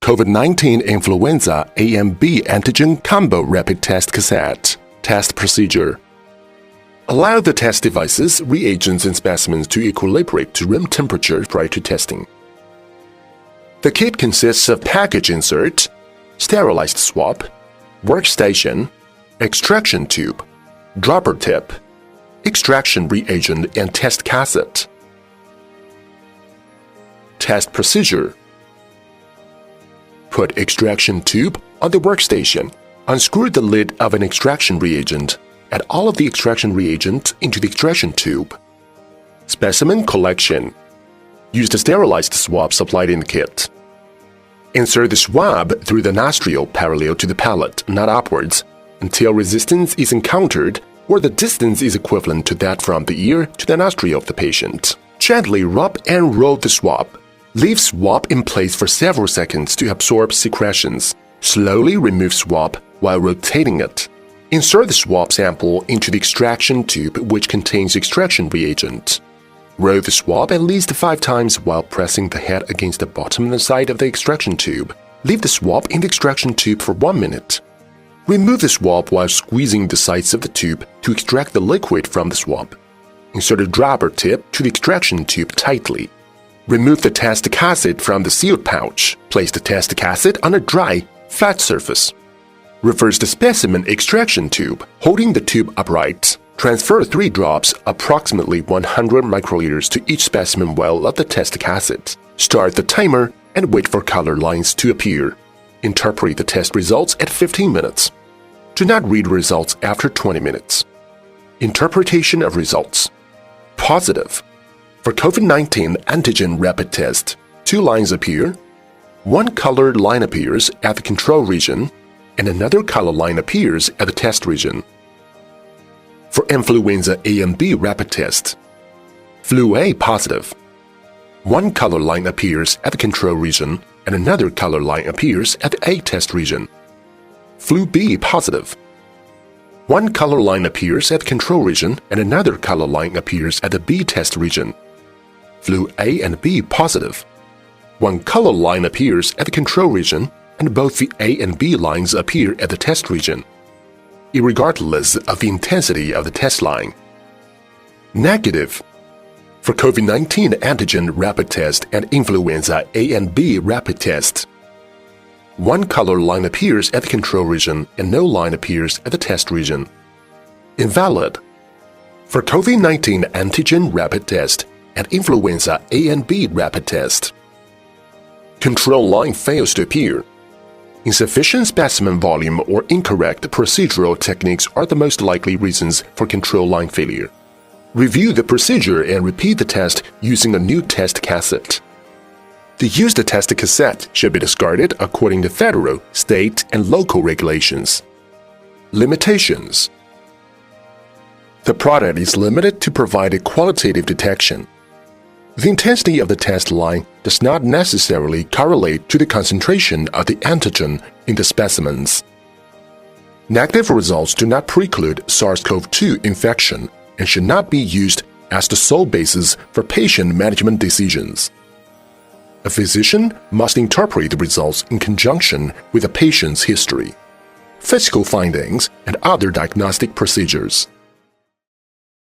COVID-19 Influenza A and B antigen combo rapid test cassette. Test procedure. Allow the test devices, reagents, and specimens to equilibrate to room temperature prior to testing. The kit consists of package insert, sterilized swab, workstation, extraction tube, dropper tip, extraction reagent, and test cassette. Test procedure. Put extraction tube on the workstation. Unscrew the lid of an extraction reagent. Add all of the extraction reagent into the extraction tube. Specimen collection. Use the sterilized swab supplied in the kit. Insert the swab through the nostril parallel to the palate, not upwards, until resistance is encountered or the distance is equivalent to that from the ear to the nostril of the patient. Gently rub and roll the swab. Leave swab in place for several seconds to absorb secretions. Slowly remove swab while rotating it. Insert the swab sample into the extraction tube which contains extraction reagent. Roll the swab at least 5 times while pressing the head against the bottom side of the extraction tube. Leave the swab in the extraction tube for 1 minute. Remove the swab while squeezing the sides of the tube to extract the liquid from the swab. Insert a dropper tip to the extraction tube tightly. Remove the test cassette from the sealed pouch. Place the test cassette on a dry, flat surface. Reverse the specimen extraction tube, holding the tube upright. Transfer 3 drops, approximately 100 microliters, to each specimen well of the test cassette. Start the timer and wait for color lines to appear. Interpret the test results at 15 minutes. Do not read results after 20 minutes. Interpretation of results. Positive. For COVID-19 antigen rapid test, 2 lines appear. 1 colored line appears at the control region, and another color line appears at the test region. For influenza A and B rapid test, flu A positive. 1 color line appears at the control region, and another color line appears at the A test region. Flu B positive. 1 color line appears at the control region, and another color line appears at the B test region. Flu A and B positive. 1 color line appears at the control region, and both the A and B lines appear at the test region, irregardless of the intensity of the test line. Negative. For COVID-19 antigen rapid test and influenza A and B rapid test, 1 color line appears at the control region and no line appears at the test region. Invalid. For COVID-19 antigen rapid test and influenza A and B rapid test, control line fails to appear. Insufficient specimen volume or incorrect procedural techniques are the most likely reasons for control line failure. Review the procedure and repeat the test using a new test cassette. The used test cassette should be discarded according to federal, state, and local regulations. Limitations. The product is limited to provide a qualitative detection. The intensity of the test line does not necessarily correlate to the concentration of the antigen in the specimens. Negative results do not preclude SARS-CoV-2 infection and should not be used as the sole basis for patient management decisions. A physician must interpret the results in conjunction with the patient's history, physical findings, and other diagnostic procedures.